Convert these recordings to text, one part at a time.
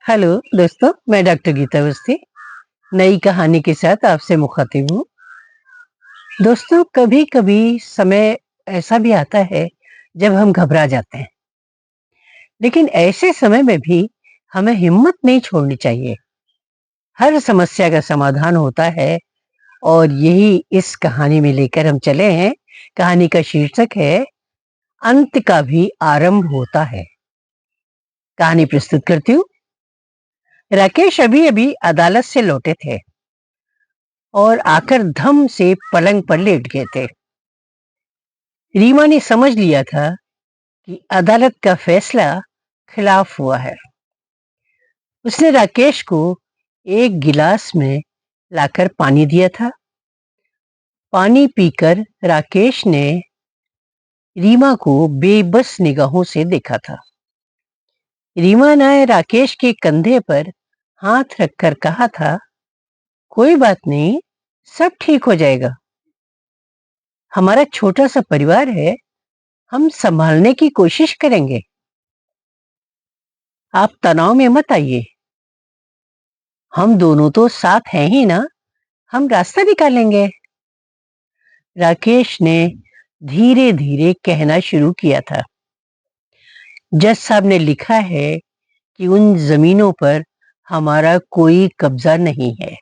Hello दोस्तों, मैं doctor Gita Awasthi नई कहानी के साथ आपसे मुखातिब हूँ। दोस्तों, कभी-कभी समय ऐसा भी आता है जब हम घबरा जाते हैं, लेकिन ऐसे समय में भी हमें हिम्मत नहीं छोड़नी चाहिए। हर समस्या का समाधान होता है और यही इस कहानी में लेकर हम चले हैं। कहानी का शीर्षक है अंत का भी आरंभ होता है। कहानी प्रस्तुत करती हूँ। राकेश अभी-अभी अदालत से लौटे थे और आकर धम से पलंग पर लेट गए थे। रीमा ने समझ लिया था कि अदालत का फैसला खिलाफ हुआ है। उसने राकेश को एक गिलास में लाकर पानी दिया था। पानी पीकर राकेश ने रीमा को बेबस निगाहों से देखा था। रीमा ने राकेश के कंधे पर हाथ रखकर कहा था, कोई बात नहीं, सब ठीक हो जाएगा। हमारा छोटा सा परिवार है, हम संभालने की कोशिश करेंगे। आप तनाव में मत आइए, हम दोनों तो साथ हैं ही ना, हम रास्ता निकालेंगे। राकेश ने धीरे धीरे कहना शुरू किया था, जज साहब ने लिखा है कि उन जमीनों पर हमारा कोई कब्जा नहीं है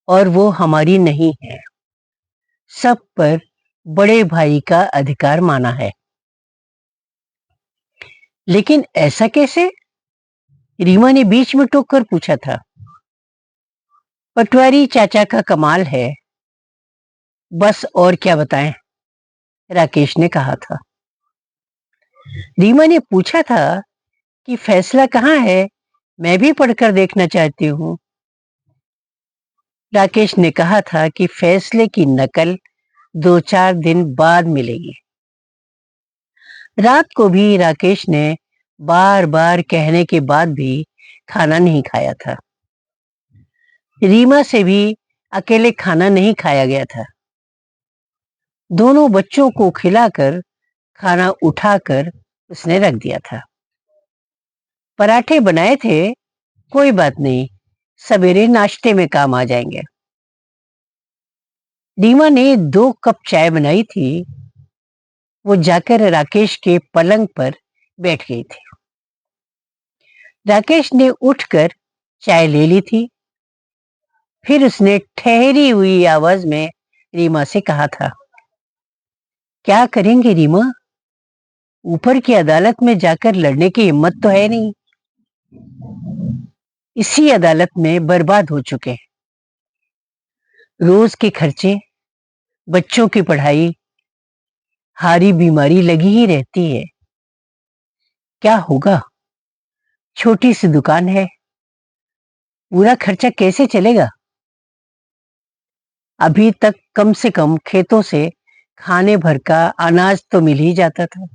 और वो हमारी नहीं है। सब पर बड़े भाई का अधिकार माना है। लेकिन ऐसा कैसे? रीमा ने बीच में टोक कर पूछा था। पटवारी चाचा का कमाल है, बस और क्या बताएं, राकेश ने कहा था। रीमा ने पूछा था कि फैसला कहाँ है, मैं भी पढ़कर देखना चाहती हूँ। राकेश ने कहा था कि फैसले की नकल 2-4 दिन बाद मिलेगी। रात को भी राकेश ने बार बार कहने के बाद भी खाना नहीं खाया था। रीमा से भी अकेले खाना नहीं खाया गया था। दोनों बच्चों को खिलाकर खाना उठाकर उसने रख दिया था। पराठे बनाए थे, कोई बात नहीं, सवेरे नाश्ते में काम आ जाएंगे। रीमा ने 2 कप चाय बनाई थी। वो जाकर राकेश के पलंग पर बैठ गई थी। राकेश ने उठकर चाय ले ली थी। फिर उसने ठहरी हुई आवाज में रीमा से कहा था, क्या करेंगे रीमा? ऊपर की अदालत में जाकर लड़ने की हिम्मत तो है नहीं। इसी अदालत में बर्बाद हो चुके हैं। रोज के खर्चे, बच्चों की पढ़ाई, हारी बीमारी लगी ही रहती है। क्या होगा? छोटी सी दुकान है, पूरा खर्चा कैसे चलेगा? अभी तक कम से कम खेतों से खाने भर का अनाज तो मिल ही जाता था।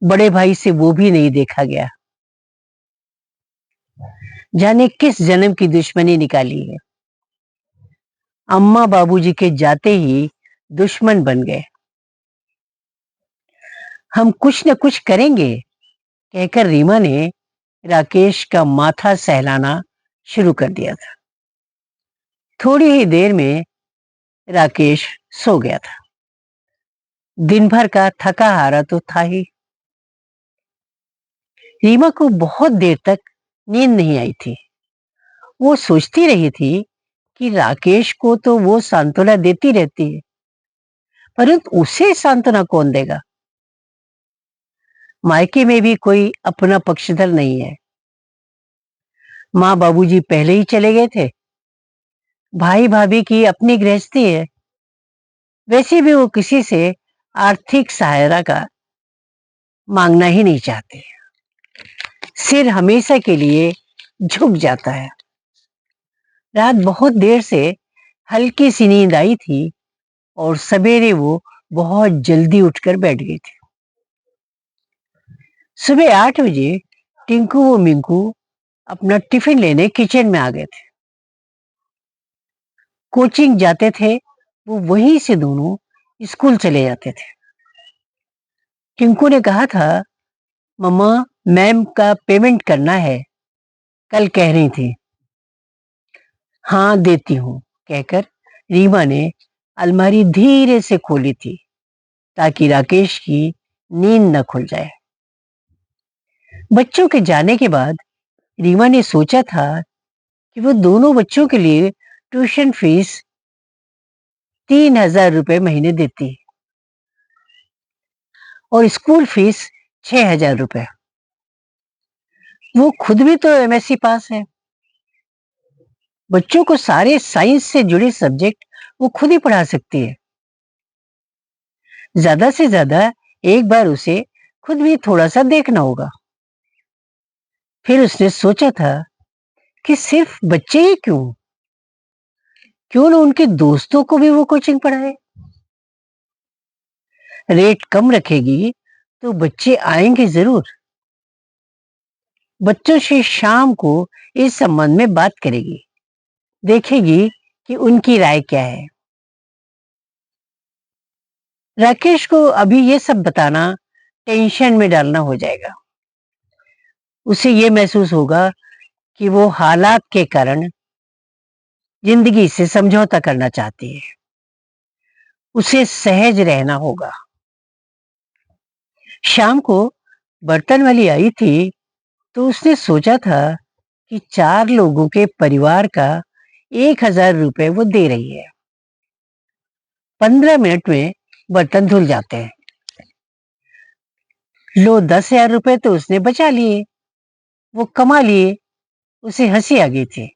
बड़े भाई से वो भी नहीं देखा गया। जाने किस जन्म की दुश्मनी निकाली है। अम्मा बाबूजी के जाते ही दुश्मन बन गए। हम कुछ न कुछ करेंगे, कहकर रीमा ने राकेश का माथा सहलाना शुरू कर दिया था। थोड़ी ही देर में राकेश सो गया था। दिन भर का थका हारा तो था ही। रीमा को बहुत देर तक नींद नहीं आई थी। वो सोचती रही थी कि राकेश को तो वो सांत्वना देती रहती है, परंतु उसे सांत्वना कौन देगा? मायके में भी कोई अपना पक्षधर नहीं है। माँ बाबूजी पहले ही चले गए थे। भाई भाभी की अपनी गृहस्थी है। वैसे भी वो किसी से आर्थिक सहायता का मांगना ही नहीं चाहते। सिर हमेशा के लिए झुक जाता है। रात बहुत देर से हल्की सी नींद आई थी और सवेरे वो बहुत जल्दी उठकर बैठ गई थी। सुबह 8 बजे टिंकू व मिंकू अपना टिफिन लेने किचन में आ गए थे। कोचिंग जाते थे, वो वहीं से दोनों स्कूल चले जाते थे। टिंकू ने कहा था, मम्मा, मैम का पेमेंट करना है, कल कह रही थी। हाँ, देती हूँ, कहकर रीमा ने अलमारी धीरे से खोली थी ताकि राकेश की नींद न खुल जाए। बच्चों के जाने के बाद रीमा ने सोचा था कि वो दोनों बच्चों के लिए ट्यूशन फीस 3,000 रुपए महीने देती और स्कूल फीस 6,000 रुपए। वो खुद भी तो एमएससी पास है। बच्चों को सारे साइंस से जुड़े सब्जेक्ट वो खुद ही पढ़ा सकती है। ज्यादा से ज्यादा एक बार उसे खुद भी थोड़ा सा देखना होगा। फिर उसने सोचा था कि सिर्फ बच्चे ही क्यों क्यों ना उनके दोस्तों को भी वो कोचिंग पढ़ाए। रेट कम रखेगी तो बच्चे आएंगे जरूर। बच्चों से शाम को इस संबंध में बात करेगी, देखेगी कि उनकी राय क्या है। राकेश को अभी ये सब बताना टेंशन में डालना हो जाएगा। उसे ये महसूस होगा कि वो हालात के कारण जिंदगी से समझौता करना चाहती है। उसे सहज रहना होगा। शाम को बर्तन वाली आई थी तो उसने सोचा था कि 4 लोगों के परिवार का 1,000 रुपए वो दे रही है। 15 मिनट में बर्तन धुल जाते हैं। लो, 10,000 रुपए तो उसने बचा लिए, वो कमा लिए। उसे हंसी आ गई थी।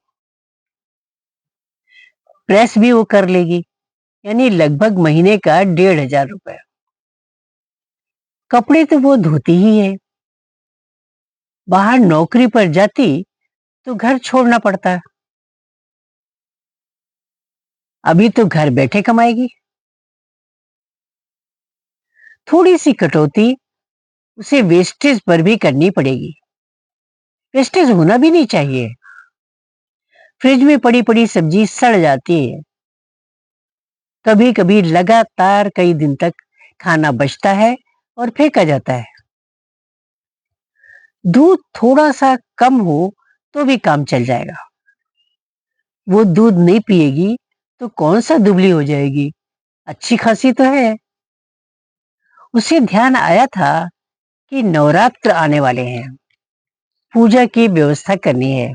प्रेस भी वो कर लेगी, यानी लगभग महीने का 1,500 रुपए। कपड़े तो वो धोती ही है। बाहर नौकरी पर जाती तो घर छोड़ना पड़ता। अभी तो घर बैठे कमाएगी। थोड़ी सी कटौती उसे वेस्टेज पर भी करनी पड़ेगी। वेस्टेज होना भी नहीं चाहिए। फ्रिज में पड़ी पड़ी सब्जी सड़ जाती है। कभी कभी लगातार कई दिन तक खाना बचता है और फेंका जाता है। दूध थोड़ा सा कम हो तो भी काम चल जाएगा। वो दूध नहीं पिएगी तो कौन सा दुबली हो जाएगी, अच्छी खासी तो है। उसे ध्यान आया था कि नवरात्र आने वाले हैं, पूजा की व्यवस्था करनी है।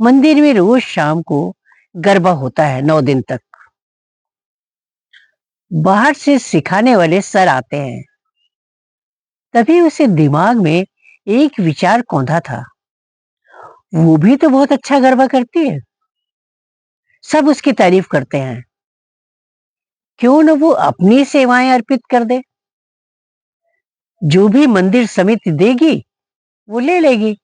मंदिर में रोज शाम को गरबा होता है 9 दिन तक। बाहर से सिखाने वाले सर आते हैं। तभी उसे दिमाग में एक विचार कौंधा था। वो भी तो बहुत अच्छा गरबा करती है, सब उसकी तारीफ करते हैं। क्यों न वो अपनी सेवाएं अर्पित कर दे। जो भी मंदिर समिति देगी वो ले लेगी।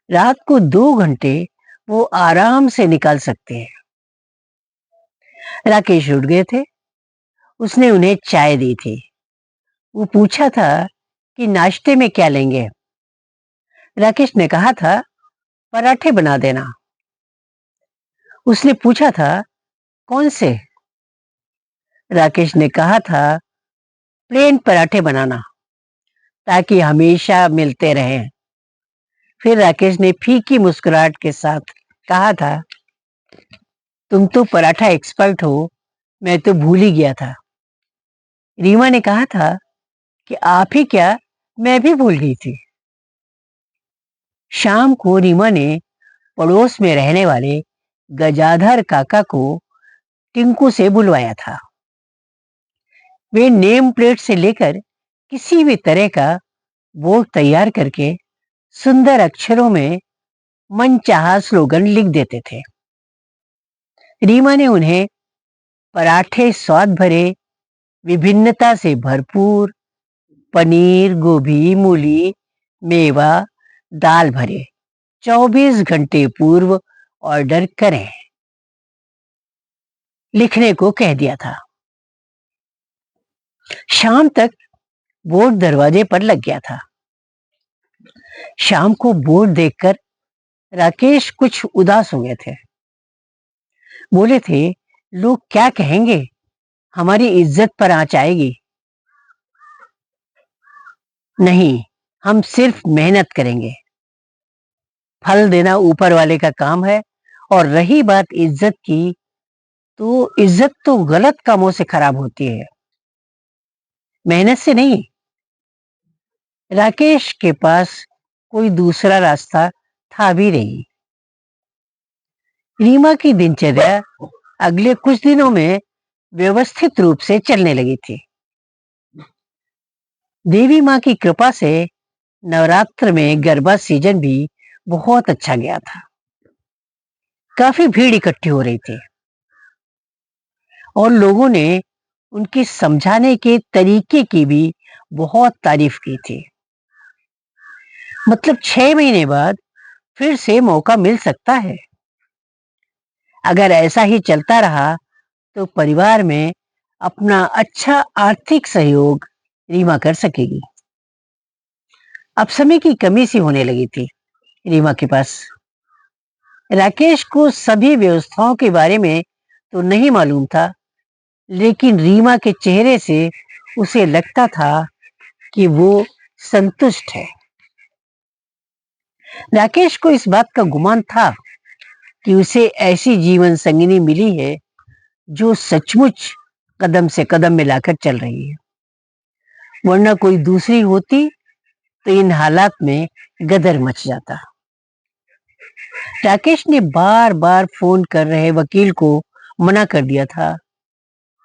रात को 2 घंटे वो आराम से निकाल सकते हैं। राकेश उठ गए थे। उसने उन्हें चाय दी थी। वो पूछा था कि नाश्ते में क्या लेंगे। राकेश ने कहा था पराठे बना देना। उसने पूछा था कौन से। राकेश ने कहा था प्लेन पराठे बनाना ताकि हमेशा मिलते रहें। फिर राकेश ने फीकी मुस्कुराहट के साथ कहा था तुम तो पराठा एक्सपर्ट हो, मैं तो भूल ही गया था। रीमा ने कहा था कि आप ही क्या, मैं भी भूल गई थी। शाम को रीमा ने पड़ोस में रहने वाले गजाधर काका को टिंकू से बुलवाया था। वे नेम प्लेट से लेकर किसी भी तरह का बोर्ड तैयार करके सुंदर अक्षरों में मनचाहा स्लोगन लिख देते थे। रीमा ने उन्हें पराठे स्वाद भरे, विभिन्नता से भरपूर, पनीर, गोभी, मूली, मेवा, दाल भरे 24 घंटे पूर्व ऑर्डर करें लिखने को कह दिया था। शाम तक बोर्ड दरवाजे पर लग गया था। शाम को बोर्ड देखकर राकेश कुछ उदास हो गए थे। बोले थे लोग क्या कहेंगे, हमारी इज्जत पर आंच आएगी। नहीं, हम सिर्फ मेहनत करेंगे। फल देना ऊपर वाले का काम है। और रही बात इज्जत की, तो इज्जत तो गलत कामों से खराब होती है, मेहनत से नहीं। राकेश के पास कोई दूसरा रास्ता था भी नहीं। रीमा की दिनचर्या अगले कुछ दिनों में व्यवस्थित रूप से चलने लगी थी। देवी माँ की कृपा से नवरात्र में गरबा सीजन भी बहुत अच्छा गया था। काफी भीड़ इकट्ठी हो रही थी और लोगों ने उनके समझाने के तरीके की भी बहुत तारीफ की थी। मतलब 6 महीने बाद फिर से मौका मिल सकता है। अगर ऐसा ही चलता रहा तो परिवार में अपना अच्छा आर्थिक सहयोग रीमा कर सकेगी। अब समय की कमी सी होने लगी थी रीमा के पास। राकेश को सभी व्यवस्थाओं के बारे में तो नहीं मालूम था, लेकिन रीमा के चेहरे से उसे लगता था कि वो संतुष्ट है। राकेश को इस बात का गुमान था कि उसे ऐसी जीवन संगिनी मिली है जो सचमुच कदम से कदम मिलाकर चल रही है। वरना कोई दूसरी होती तो इन हालात में गदर मच जाता। राकेश ने बार बार फोन कर रहे वकील को मना कर दिया था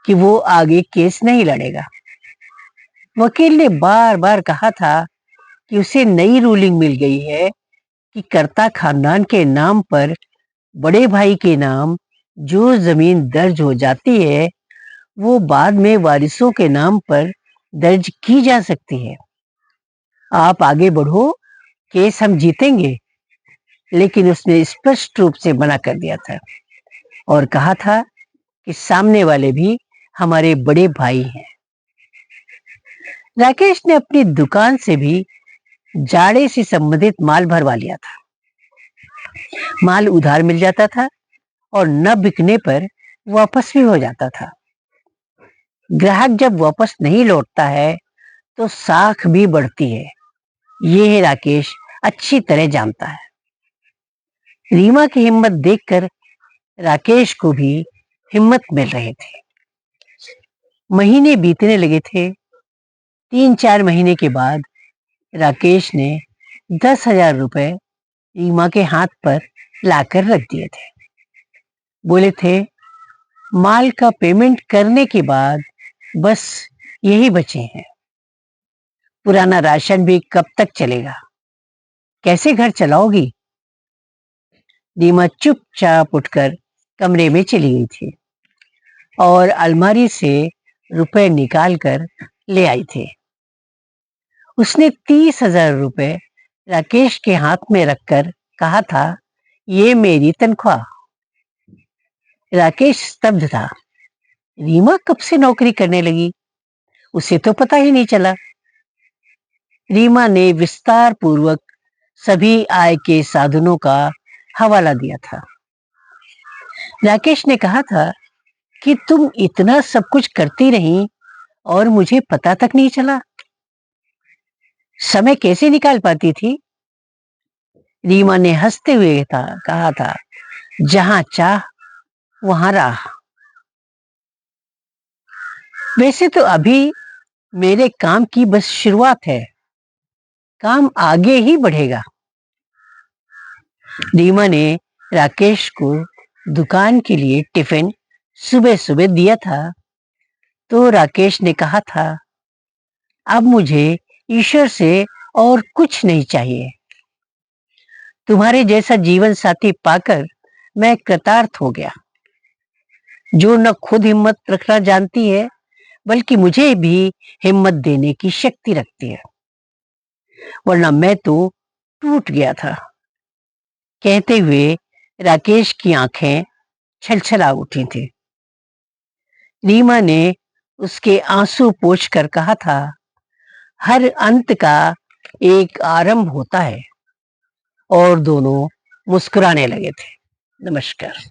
कि वो आगे केस नहीं लड़ेगा। वकील ने बार बार कहा था कि उसे नई रूलिंग मिल गई है कि कर्ता खानदान के नाम पर बड़े भाई के नाम जो जमीन दर्ज हो जाती है वो बाद में वारिसों के नाम पर दर्ज की जा सकती है। आप आगे बढ़ो, केस हम जीतेंगे। लेकिन उसने स्पष्ट रूप से मना कर दिया था और कहा था कि सामने वाले भी हमारे बड़े भाई हैं। राकेश ने अपनी दुकान से भी जाड़े से संबंधित माल भरवा लिया था। माल उधार मिल जाता था और न बिकने पर वापस भी हो जाता था। ग्राहक जब वापस नहीं लौटता है तो साख भी बढ़ती है, ये राकेश अच्छी तरह जानता है। रीमा की हिम्मत देखकर राकेश को भी हिम्मत मिल रही थी। महीने बीतने लगे थे। 3-4 महीने के बाद राकेश ने 10,000 रुपए रीमा के हाथ पर लाकर रख दिए थे। बोले थे, माल का पेमेंट करने के बाद बस यही बचे हैं। पुराना राशन भी कब तक चलेगा? कैसे घर चलाओगी? रीमा चुपचाप उठकर कमरे में चली गई थी और अलमारी से रुपए निकाल कर ले आई थी। उसने 30,000 रुपए राकेश के हाथ में रखकर कहा था, ये मेरी तनख्वाह। राकेश स्तब्ध था। रीमा कब से नौकरी करने लगी, उसे तो पता ही नहीं चला। रीमा ने विस्तार पूर्वक सभी आय के साधनों का हवाला दिया था। राकेश ने कहा था कि तुम इतना सब कुछ करती रही और मुझे पता तक नहीं चला। समय कैसे निकाल पाती थी? रीमा ने हंसते हुए कहा था, जहां चाह वहां राह। वैसे तो अभी मेरे काम की बस शुरुआत है, काम आगे ही बढ़ेगा। रीमा ने राकेश को दुकान के लिए टिफिन सुबह सुबह दिया था तो राकेश ने कहा था, अब मुझे ईश्वर से और कुछ नहीं चाहिए। तुम्हारे जैसा जीवन साथी पाकर मैं कृतार्थ हो गया, जो न खुद हिम्मत रखना जानती है बल्कि मुझे भी हिम्मत देने की शक्ति रखती है। वरना मैं तो टूट गया था। कहते हुए राकेश की आंखें छलछला उठी थी। रीमा ने उसके आंसू पोंछकर कहा था, हर अंत का एक आरंभ होता है। और दोनों मुस्कुराने लगे थे। नमस्कार।